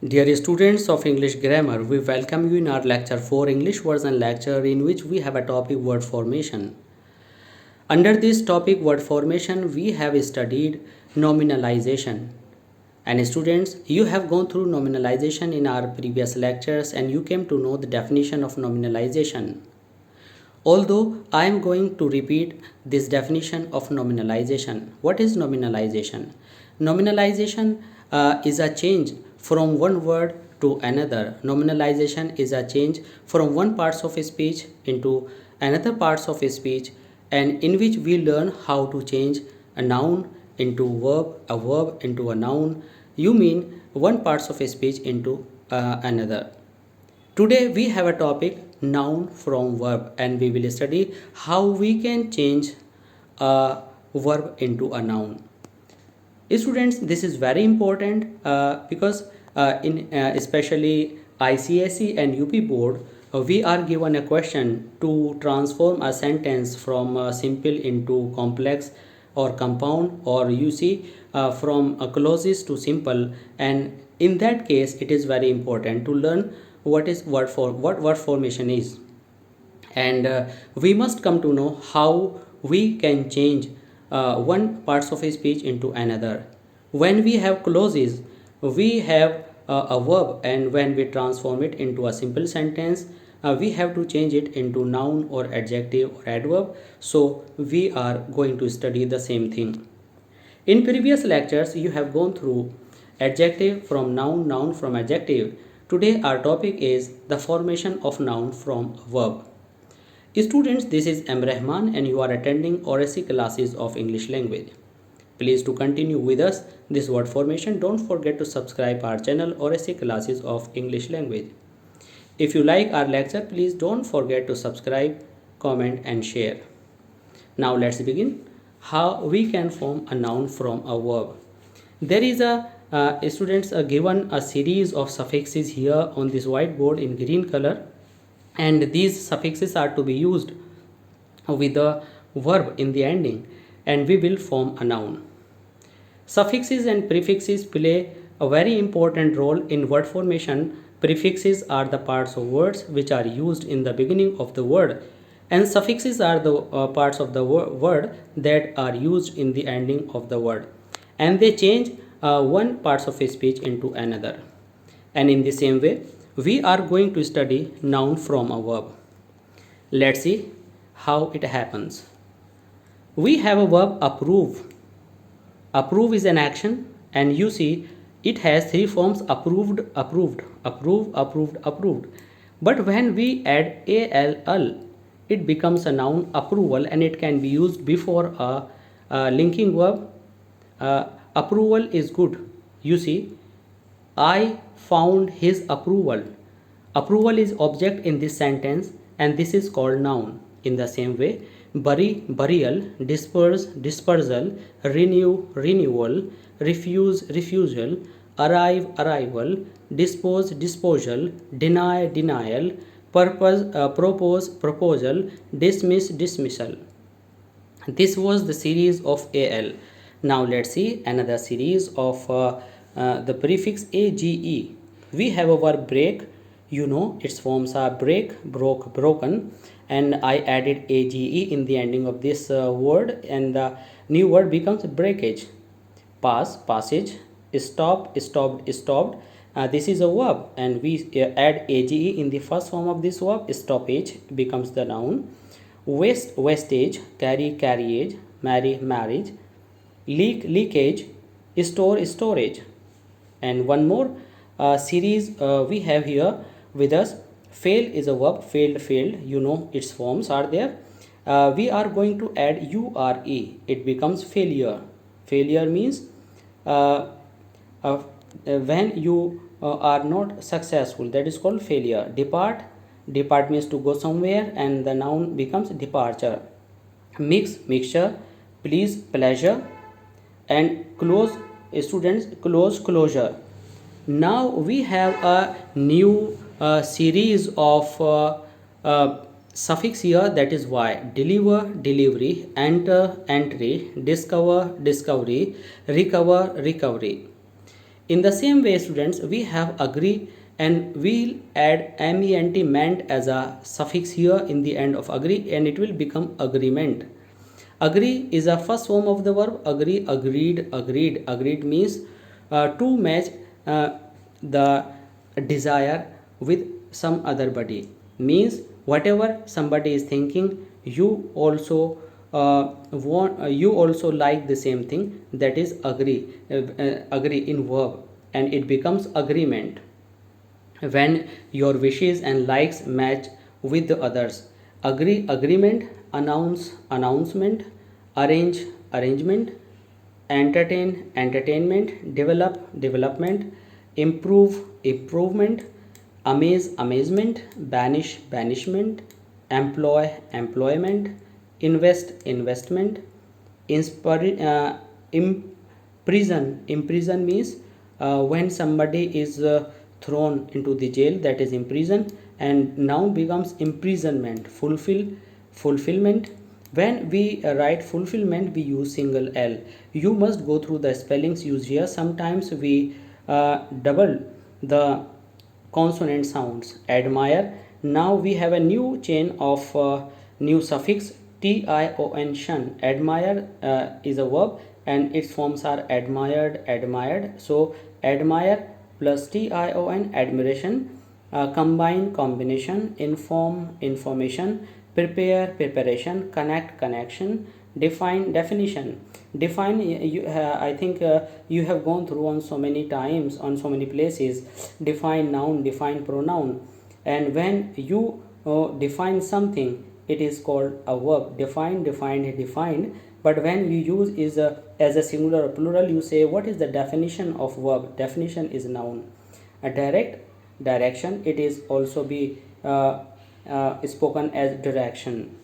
Dear students of English Grammar, we welcome you in our lecture 4 English version lecture in which we have a topic word formation. Under this topic word formation, we have studied nominalization. And students, you have gone through nominalization in our previous lectures and you came to know the definition of nominalization. Although I am going to repeat this definition of nominalization. What is nominalization? Nominalization is a change from one word to another. Nominalization is a change from one parts of a speech into another parts of a speech, and in which we learn how to change a noun into a verb into a noun. You mean one parts of a speech into another. Today we have a topic noun from verb, and we will study how we can change a verb into a noun. Students, this is very important because in especially ICSE and UP board, we are given a question to transform a sentence from simple into complex or compound, or you see from clauses to simple. And in that case it is very important to learn what word formation is, and we must come to know how we can change one parts of a speech into another. When we have clauses, we have a verb, and when we transform it into a simple sentence, we have to change it into noun or adjective or adverb. So we are going to study the same thing. In previous lectures, you have gone through adjective from noun, noun from adjective. Today our topic is the formation of noun from verb. Students, this is M. Rahman and you are attending ORSC classes of English language. Please to continue with us this word formation. Don't forget to subscribe our channel ORSC classes of English language. If you like our lecture, please don't forget to subscribe, comment and share. Now let's begin. How we can form a noun from a verb. There is a students given a series of suffixes here on this whiteboard in green color, and these suffixes are to be used with the verb in the ending, and we will form a noun. Suffixes and prefixes play a very important role in word formation. Prefixes are the parts of words which are used in the beginning of the word, and suffixes are the parts of the word that are used in the ending of the word, and they change one parts of a speech into another. And in the same way, we are going to study noun from a verb. Let's see how it happens. We have a verb approve. Approve is an action, and you see it has three forms: approved, approved, approve, approved, approved. But when we add all, it becomes a noun approval, and it can be used before a linking verb. Approval is good. You see, I found his approval. Approval is object in this sentence, and this is called noun. In the same way, bury, burial, disperse, dispersal, renew, renewal, refuse, refusal, arrive, arrival, dispose, disposal, deny, denial, purpose, propose, proposal, dismiss, dismissal. This was the series of AL. Now let's see another series of the prefix AGE. We have a verb break. You know its forms are break, broke, broken, and I added AGE in the ending of this word, and the new word becomes breakage. Pass, passage, stop, stopped, stopped. This is a verb, and we add AGE in the first form of this verb. Stoppage becomes the noun. Waste, wastage, carry, carriage, marry, marriage, leak, leakage, store, storage. And one more series we have here with us. Fail is a verb, failed, failed. You know its forms are there. We are going to add URE. It becomes failure. Failure means when you are not successful, that is called failure. Depart, depart means to go somewhere, and the noun becomes departure. Mix, mixture, please, pleasure, and close, students, close, closure. Now we have a new series of suffix here, that is why. Deliver, delivery, enter, entry, discover, discovery, recover, recovery. In the same way, students, we have agree, and we'll add ment, meant, as a suffix here in the end of agree, and it will become agreement. Agree is a first form of the verb agree, agreed, agreed. Agreed means to match the desire with some other body. Means whatever somebody is thinking, you also you also like the same thing. That is agree. Agree in verb, and it becomes agreement when your wishes and likes match with the others. Agree, agreement. Announce, announcement. Arrange, arrangement. Entertain, entertainment. Develop, development. Improve, improvement. Amaze, amazement. Banish, banishment. Employ, employment. Invest, investment. Inspire, imprison, imprison means when somebody is thrown into the jail, that is imprison, and noun becomes imprisonment. Fulfill, fulfillment. When we write fulfillment, we use single L. You must go through the spellings used here. Sometimes we double the consonant sounds. Admire. Now we have a new chain of new suffix tion, shun. Admire is a verb, and its forms are admired, admired. So admire plus tion, admiration. Combine, combination. Inform, information. Prepare, preparation. Connect, connection. Define, definition. Define, you I think you have gone through on so many times, on so many places. Define noun, define pronoun. And when you define something, it is called a verb. Define, defined, defined. But when you use is as a singular or plural, you say what is the definition of verb. Definition is noun. A direct, direction. It is also be spoken as direction.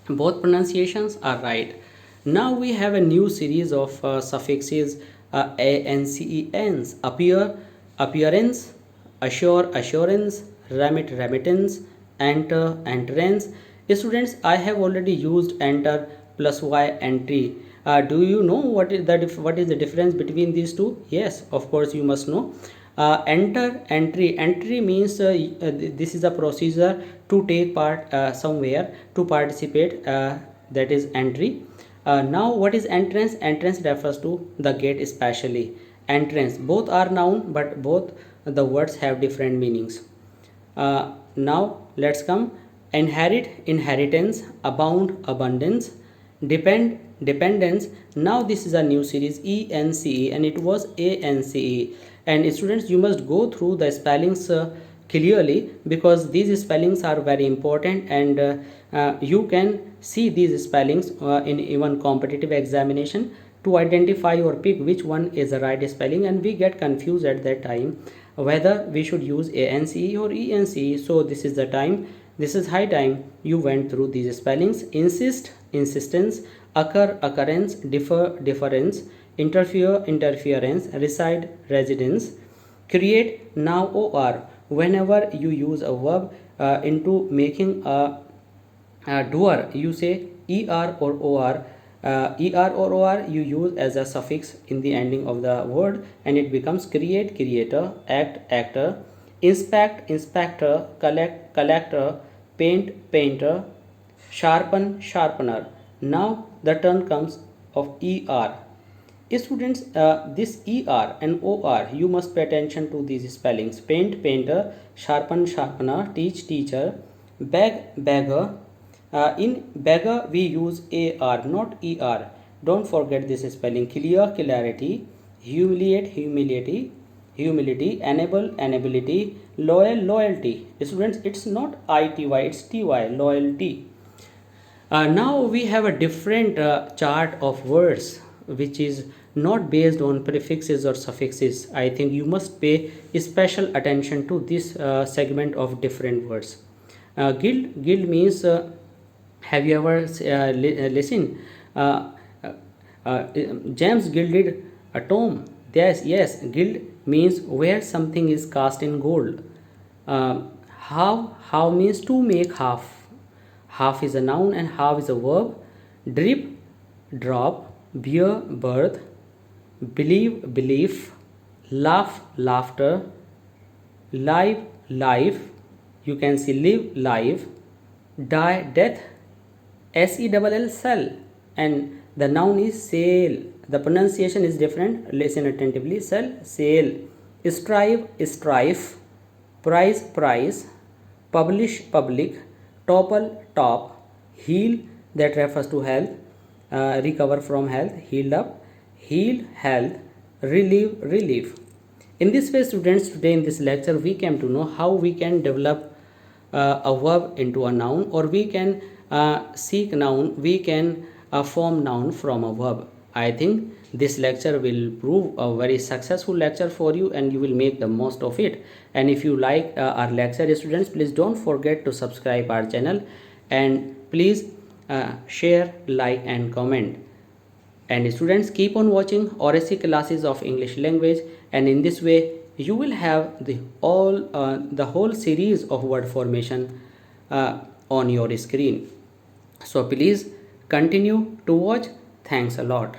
Both pronunciations are right. Now we have a new series of suffixes ance, appear, appearance, assure, assurance, remit, remittance, enter, entrance. Students, I have already used enter plus y, entry. Do you know what is the difference between these two? Yes, of course you must know. Enter, entry. Entry means this is a procedure to take part somewhere, to participate, that is entry. Now what is entrance? Entrance refers to the gate, especially entrance. Both are noun, but both the words have different meanings. Now let's come. Inherit, inheritance. Abound, abundance. Depend, dependence. Now this is a new series ence, and it was ance. And students, you must go through the spellings clearly, because these spellings are very important, and you can see these spellings in even competitive examination to identify or pick which one is the right spelling, and we get confused at that time whether we should use ance or ence. So this is the time, this is high time you went through these spellings. Insist, insistence. Occur, occurrence. Differ, difference. Interfere, interference. Reside, residence. Create, now or. Whenever you use a verb into making a doer, you say er or or. Er or or you use as a suffix in the ending of the word, and it becomes create, creator. Act, actor. Inspect, inspector. Collect, collector. Paint, painter. Sharpen, sharpener. Now the turn comes of er. Students, this er and or, you must pay attention to these spellings. Paint, painter. Sharpen, sharpener. Teach, teacher. Beg, beggar. In beggar we use ar, not er. Don't forget this spelling. Clear, clarity. Humiliate, humility. Humility. Enable, enability. Loyal, loyalty. Students, it's not ity, it's ty, loyalty. Now we have a different chart of words which is not based on prefixes or suffixes. I think you must pay special attention to this segment of different words. Gild, gild means, have you ever listened? James gilded a tomb. Yes, yes, gild means where something is cast in gold. How means to make half. Half is a noun and half is a verb. Drip, drop. Bear, birth. Believe, belief. laugh, laughter, live, life, you can see live, life, die, death, sell, cell, and the noun is sail. The pronunciation is different. Listen attentively. Cell, sail, strive, strife, prize, prize, publish, public, topple, top, heal, that refers to health, recover from health, healed up, heal, health, relieve, relief. In this way, students, today in this lecture we came to know how we can develop a verb into a noun, or we can seek noun, we can form noun from a verb. I think this lecture will prove a very successful lecture for you, and you will make the most of it. And if you like our lecture, students, please don't forget to subscribe our channel, and please share, like and comment. And students, keep on watching RSC classes of English language, and in this way you will have the whole series of word formation on your screen. So please continue to watch. Thanks a lot.